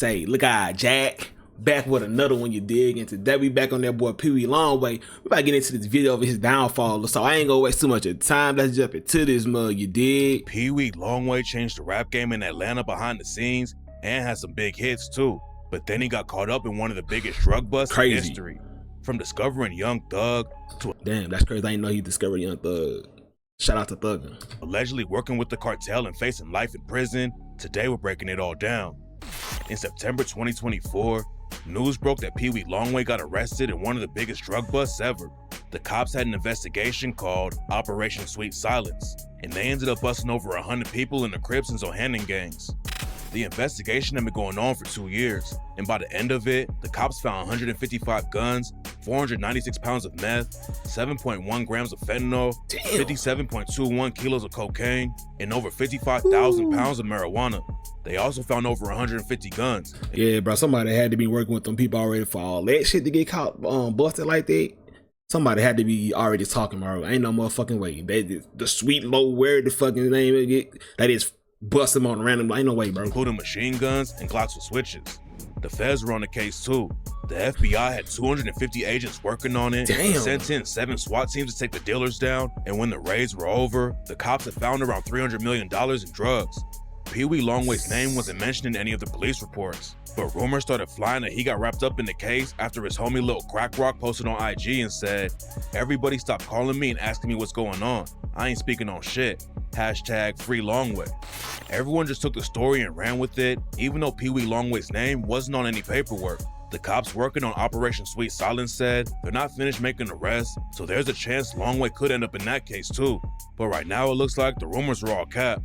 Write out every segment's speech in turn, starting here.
say, look at Jack, back with another one, you dig? And today we back on that boy Peewee Longway. We about to get into this video of his downfall, so I ain't gonna waste too much of time. Let's jump into this mug, you dig? Peewee Longway changed the rap game in Atlanta behind the scenes and had some big hits too. But then he got caught up in one of the biggest drug busts in history. From discovering Young Thug to damn, that's crazy. I didn't know he discovered Young Thug. Shout out to Thugger. Allegedly working with the cartel and facing life in prison, today we're breaking it all down. In September 2024, news broke that Peewee Longway got arrested in one of the biggest drug busts ever. The cops had an investigation called Operation Sweet Silence, and they ended up busting over 100 people in the Crips and Zohannan gangs. The investigation had been going on for 2 years, and by the end of it, the cops found 155 guns, 496 pounds of meth, 7.1 grams of fentanyl, 57.21 kilos of cocaine, and over 55,000 pounds of marijuana. They also found over 150 guns. Yeah, bro, somebody had to be working with them people already for all that shit to get caught busted like that. Somebody had to be already talking, bro. Ain't no motherfucking way. The sweet low where the fucking name is, that is bust them on random. Ain't no way, bro. Including machine guns and Glocks with switches. The feds were on the case too. The FBI had 250 agents working on it. Damn. Sent in 7 SWAT teams to take the dealers down, and when the raids were over, the cops had found around $300 million in drugs. Peewee Longway's name wasn't mentioned in any of the police reports, but rumors started flying that he got wrapped up in the case after his homie Lil Crack Rock posted on IG and said, "Everybody stop calling me and asking me what's going on. I ain't speaking on shit. Hashtag free Longway." Everyone just took the story and ran with it, even though Peewee Longway's name wasn't on any paperwork. The cops working on Operation Sweet Silence said they're not finished making arrests, so there's a chance Longway could end up in that case too. But right now it looks like the rumors were all cap.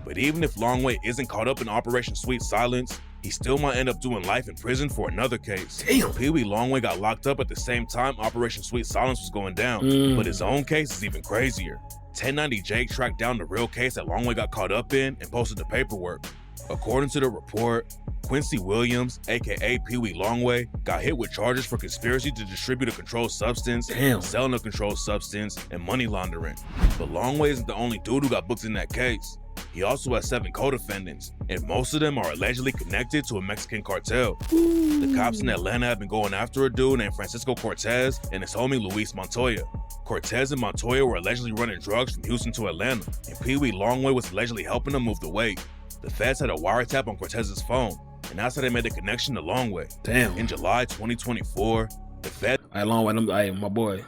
But even if Longway isn't caught up in Operation Sweet Silence, he still might end up doing life in prison for another case. Damn. Peewee Longway got locked up at the same time Operation Sweet Silence was going down, but his own case is even crazier. 1090 Jake tracked down the real case that Longway got caught up in and posted the paperwork. According to the report, Quincy Williams, aka Peewee Longway, got hit with charges for conspiracy to distribute a controlled substance, selling a controlled substance, and money laundering. But Longway isn't the only dude who got booked in that case. He also has 7 co-defendants, and most of them are allegedly connected to a Mexican cartel. The cops in Atlanta have been going after a dude named Francisco Cortez and his homie Luis Montoya. Cortez and Montoya were allegedly running drugs from Houston to Atlanta, and Peewee Longway was allegedly helping them move the weight. The feds had a wiretap on Cortez's phone, and that's how they made the connection to Longway. Damn. In July 2024, the feds— Hey, Longway, hey, my boy,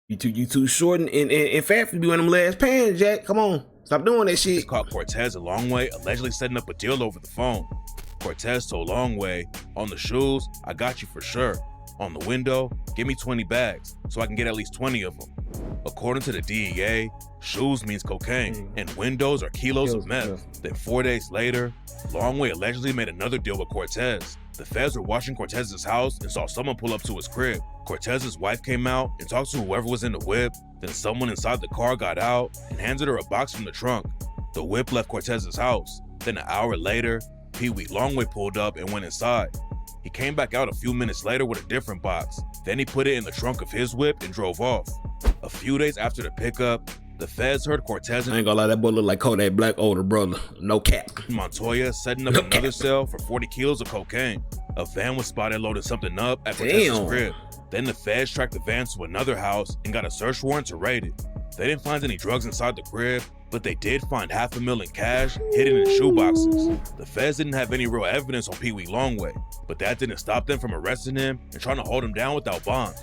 you too short and fat for to be one of them last pants, Jack. Come on. Stop doing that shit. caught Cortez and Longway allegedly setting up a deal over the phone. Cortez told Longway, "On the shoes, I got you for sure. On the window, give me 20 bags so I can get at least 20 of them." According to the DEA, shoes means cocaine and windows are kilos of meth. Then 4 days later, Longway allegedly made another deal with Cortez. The feds were watching Cortez's house and saw someone pull up to his crib. Cortez's wife came out and talked to whoever was in the whip. Then someone inside the car got out and handed her a box from the trunk. The whip left Cortez's house. Then an hour later, Peewee Longway pulled up and went inside. He came back out a few minutes later with a different box. Then he put it in the trunk of his whip and drove off. A few days after the pickup, the feds heard Cortez I ain't gonna lie, that boy look like Kodak Black older brother. No cap. Montoya setting up another cell for 40 kilos of cocaine. A van was spotted loading something up at Cortez's crib. Then the feds tracked the van to another house and got a search warrant to raid it. They didn't find any drugs inside the crib, but they did find $500,000 cash hidden in shoeboxes. The feds didn't have any real evidence on Peewee Longway, but that didn't stop them from arresting him and trying to hold him down without bond.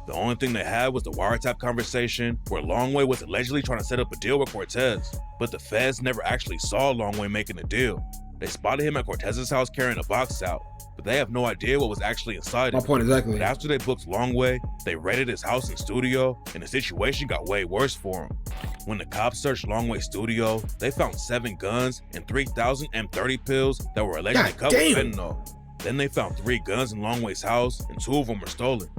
The only thing they had was the wiretap conversation where Longway was allegedly trying to set up a deal with Cortez, but the feds never actually saw Longway making a deal. They spotted him at Cortez's house carrying a box out, but they have no idea what was actually inside it. My point exactly. But after they booked Longway, they raided his house and studio, and the situation got way worse for him. When the cops searched Longway's studio, they found 7 guns and 3,000 M30 pills that were allegedly covered with fentanyl. Then they found 3 guns in Longway's house, and 2 of them were stolen.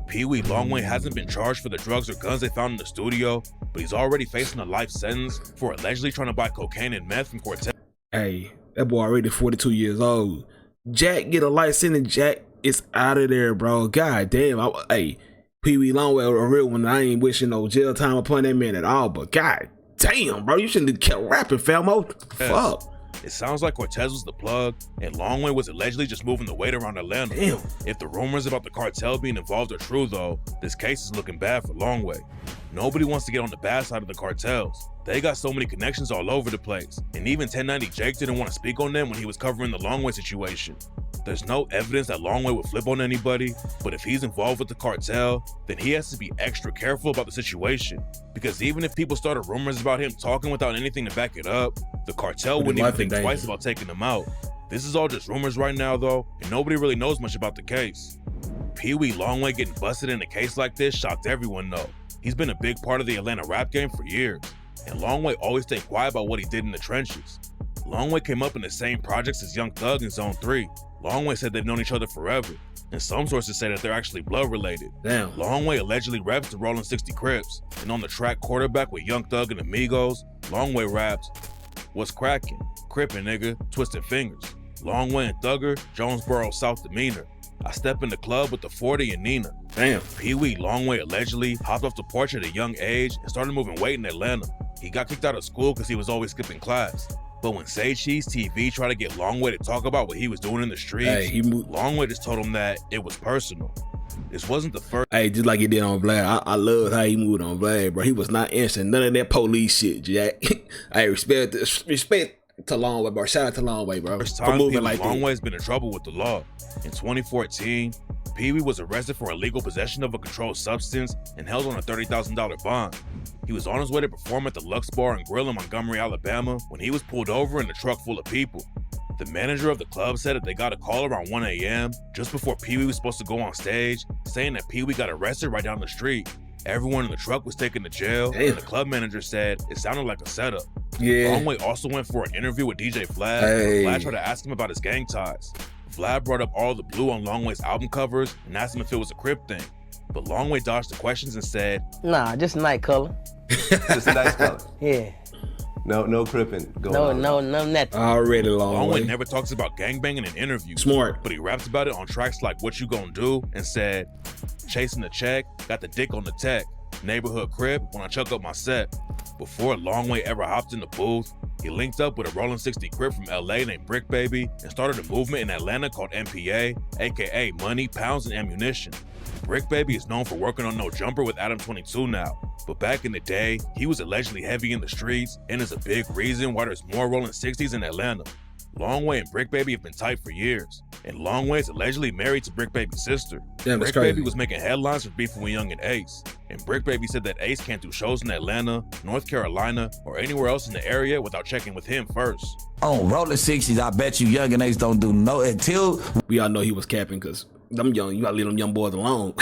Peewee Longway hasn't been charged for the drugs or guns they found in the studio, but he's already facing a life sentence for allegedly trying to buy cocaine and meth from Cortez. Hey, that boy already 42 years old. Jack get a life sentence. Jack is out of there, bro. God damn. Hey, Peewee Longway, a real one. I ain't wishing no jail time upon that man at all, but god damn, bro, you shouldn't have kept rapping, Felmo. Fuck. It sounds like Cortez was the plug, and Longway was allegedly just moving the weight around Atlanta. Damn. If the rumors about the cartel being involved are true though, this case is looking bad for Longway. Nobody wants to get on the bad side of the cartels. They got so many connections all over the place, and even 1090 Jake didn't want to speak on them when he was covering the Longway situation. There's no evidence that Longway would flip on anybody, but if he's involved with the cartel, then he has to be extra careful about the situation, because even if people started rumors about him talking without anything to back it up, the cartel wouldn't even think twice about taking him out. This is all just rumors right now though, and nobody really knows much about the case. Peewee Longway getting busted in a case like this shocked everyone though. He's been a big part of the Atlanta rap game for years, and Longway always stayed quiet about what he did in the trenches. Longway came up in the same projects as Young Thug in Zone 3. Longway said they've known each other forever, and some sources say that they're actually blood related. Damn. Longway allegedly raps the Rollin' 60 Crips, and on the track Quarterback with Young Thug and Amigos, Longway raps, "What's crackin'? Crippin' nigga, twisted fingers. Longway and Thugger, Jonesboro South demeanor. I step in the club with the 40 and Nina." Damn. Peewee Longway allegedly hopped off the porch at a young age and started moving weight in Atlanta. He got kicked out of school because he was always skipping class. But when Sage Cheese TV tried to get Longway to talk about what he was doing in the streets, Longway just told him that it was personal. This wasn't the first. Hey, just like he did on Vlad. I love how he moved on Vlad, bro. He was not answering none of that police shit, Jack. Hey, respect to Longway, bro. Shout out to Longway, bro. First time moving like Longway's been in trouble with the law. In 2014, Peewee was arrested for illegal possession of a controlled substance and held on a $30,000 bond. He was on his way to perform at the Lux Bar and Grill in Montgomery, Alabama, when he was pulled over in a truck full of people. The manager of the club said that they got a call around 1 a.m. just before Peewee was supposed to go on stage, saying that Peewee got arrested right down the street. Everyone in the truck was taken to jail, and the club manager said it sounded like a setup. Yeah. Longway also went for an interview with DJ Vlad. Vlad tried to ask him about his gang ties. Vlad brought up all the blue on Longway's album covers and asked him if it was a Crip thing. But Longway dodged the questions and said, "Nah, just night color." Just a nice color. Yeah. No cripping going on. No, nothing. Already Longway. Longway never talks about gangbanging in interviews. Smart. But he raps about it on tracks like What You Gon' Do and said, "Chasing the check, got the dick on the tech. Neighborhood crib when I chuck up my set." Before Longway ever hopped in the booth, he linked up with a Rollin' 60 Crip from LA named Brick Baby and started a movement in Atlanta called MPA, aka Money, Pounds, and Ammunition. Brick Baby is known for working on No Jumper with Adam 22 now, but back in the day, he was allegedly heavy in the streets and is a big reason why there's more Rollin' 60s in Atlanta. Longway and Brick Baby have been tight for years, and Longway is allegedly married to Brick Baby's sister. Damn, Brick Baby was making headlines for beefing with Young and Ace, and Brick Baby said that Ace can't do shows in Atlanta, North Carolina, or anywhere else in the area without checking with him first. On Rollin' 60s, I bet you Young and Ace don't do no until we all know he was capping because them young, you gotta leave them young boys alone.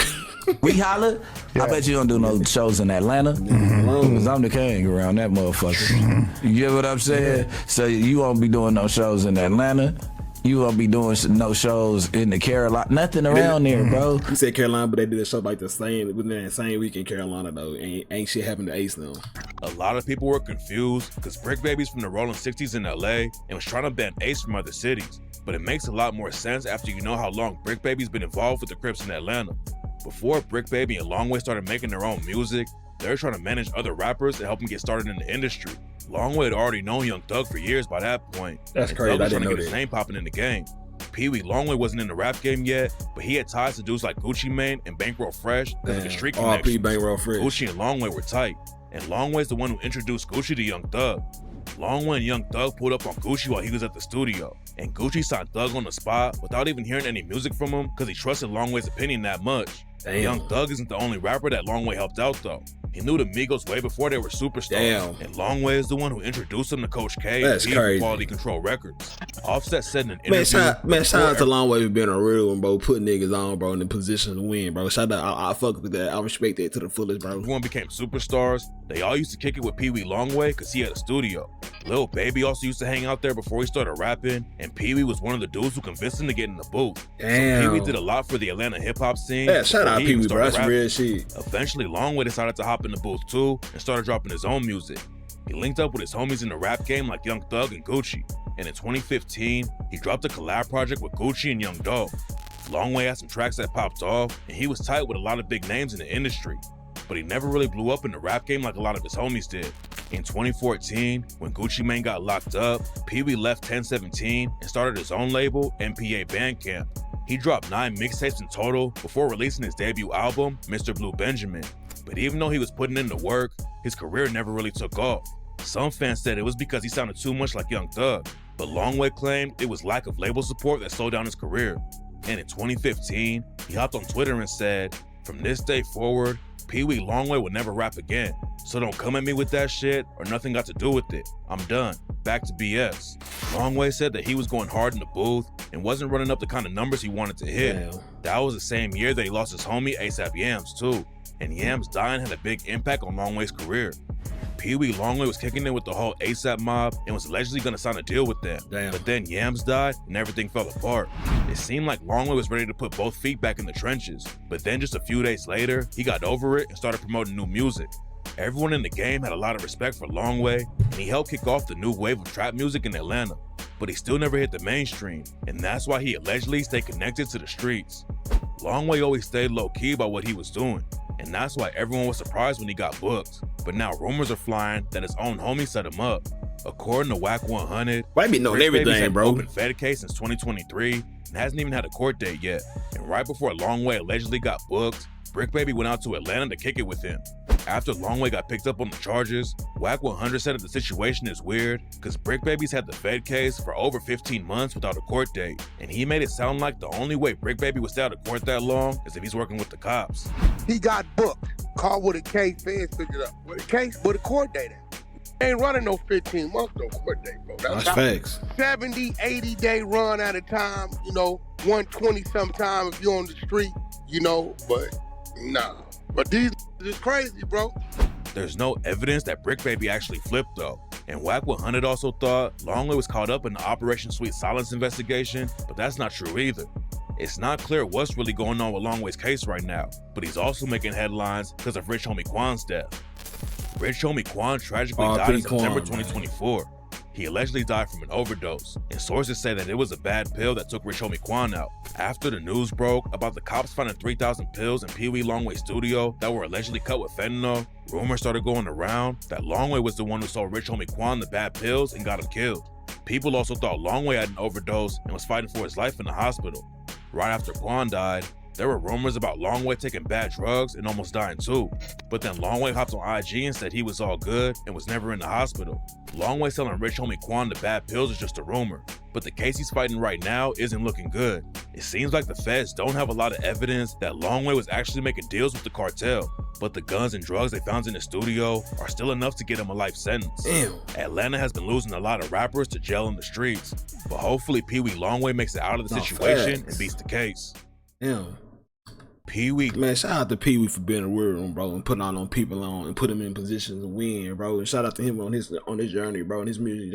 we holler. I bet you don't do no shows in Atlanta. Because I'm the king around that motherfucker. You get what I'm saying? So you won't be doing no shows in Atlanta. You won't be doing no shows in the Carolina. Nothing around there, bro. You said Carolina, but they did a show like within that same week in Carolina though. Ain't shit happened to Ace though. A lot of people were confused because Brick Baby's from the Rollin' 60s in LA and was trying to ban Ace from other cities. But it makes a lot more sense after you know how long Brick Baby's been involved with the Crips in Atlanta. Before Brick Baby and Longway started making their own music, they were trying to manage other rappers and help them get started in the industry. Longway had already known Young Thug for years by that point. That's crazy. Thug was I didn't trying to know get his that. name popping in the game. Peewee Longway wasn't in the rap game yet, but he had ties to dudes like Gucci Mane and Bankroll Fresh because of his street connections. Bankroll Fresh. Gucci and Longway were tight, and Longway's the one who introduced Gucci to Young Thug. Longway and Young Thug pulled up on Gucci while he was at the studio, and Gucci signed Thug on the spot without even hearing any music from him because he trusted Longway's opinion that much. Damn. Young Thug isn't the only rapper that Longway helped out though. He knew the Migos way before they were superstars. Damn. And Longway is the one who introduced him to Coach K That's and crazy. Quality Control Records. Offset said in an interview, Shout out to Longway for being a real one, bro. Putting niggas on, bro, in the position to win, bro. Shout out, I fuck with that. I respect that to the fullest, bro. everyone became superstars. They all used to kick it with Peewee Longway because he had a studio. Lil Baby also used to hang out there before he started rapping, and Peewee was one of the dudes who convinced him to get in the booth. Damn. So Peewee did a lot for the Atlanta hip-hop scene. Yeah, shout out before he even Peewee, bro. started That's rapping. real shit. Eventually, Longway decided to hop in the booth too and started dropping his own music. He linked up with his homies in the rap game like Young Thug and Gucci, and in 2015, he dropped a collab project with Gucci and Young Dolph. Longway had some tracks that popped off, and he was tight with a lot of big names in the industry, but he never really blew up in the rap game like a lot of his homies did. In 2014, when Gucci Mane got locked up, Peewee left 1017 and started his own label, MPA Bandcamp. He dropped 9 mixtapes in total before releasing his debut album, Mr. Blue Benjamin. But even though he was putting in the work, his career never really took off. Some fans said it was because he sounded too much like Young Thug, but Longway claimed it was lack of label support that slowed down his career. And in 2015, he hopped on Twitter and said, "From this day forward, Peewee Longway will never rap again. So don't come at me with that shit or nothing got to do with it. I'm done. Back to BS." Longway said that he was going hard in the booth and wasn't running up the kind of numbers he wanted to hit. Damn. That was the same year that he lost his homie ASAP Yams too. And Yams dying had a big impact on Longway's career. Peewee Longway was kicking in with the whole ASAP mob and was allegedly gonna sign a deal with them. Damn. But then Yams died and everything fell apart. It seemed like Longway was ready to put both feet back in the trenches. But then just a few days later, he got over it and started promoting new music. Everyone in the game had a lot of respect for Longway, and he helped kick off the new wave of trap music in Atlanta. But he still never hit the mainstream, and that's why he allegedly stayed connected to the streets. Longway always stayed low-key about what he was doing, and that's why everyone was surprised when he got booked. But now rumors are flying that his own homie set him up. According to Whack 100, Why be knowing Brick Baby's everything, had bro? an open Fed case since 2023 and hasn't even had a court date yet. And right before Longway allegedly got booked, Brick Baby went out to Atlanta to kick it with him. After Longway got picked up on the charges, Whack 100 said that the situation is weird because Brick Baby's had the Fed case for over 15 months without a court date, and he made it sound like the only way Brick Baby would stay out of court that long is if he's working with the cops. He got booked, caught with a case, feds picked it up. With a case, with a court date. Ain't running no 15 months, no court date, bro. That's facts. 70, 80 day run at a time, 120 sometime if you're on the street, but nah. But these is crazy, bro. There's no evidence that Brick Baby actually flipped though. And Whack 100 also thought Longway was caught up in the Operation Sweet Silence investigation, but that's not true either. It's not clear what's really going on with Longway's case right now, but he's also making headlines because of Rich Homie Quan's death. Rich Homie Quan tragically died in September 2024. He allegedly died from an overdose, and sources say that it was a bad pill that took Rich Homie Quan out. After the news broke about the cops finding 3,000 pills in Peewee Longway's studio that were allegedly cut with fentanyl, rumors started going around that Longway was the one who sold Rich Homie Quan the bad pills and got him killed. People also thought Longway had an overdose and was fighting for his life in the hospital. Right after Quan died, there were rumors about Longway taking bad drugs and almost dying too. But then Longway hopped on IG and said he was all good and was never in the hospital. Longway selling Rich Homie Quan the bad pills is just a rumor, but the case he's fighting right now isn't looking good. It seems like the feds don't have a lot of evidence that Longway was actually making deals with the cartel, but the guns and drugs they found in the studio are still enough to get him a life sentence. Damn. Atlanta has been losing a lot of rappers to jail in the streets, but hopefully Peewee Longway makes it out of the situation and beats the case. Damn. Peewee. Man, shout out to Peewee for being a real one, bro, and putting all on people on and put him in positions to win, bro. And shout out to him on his journey, bro, and his music.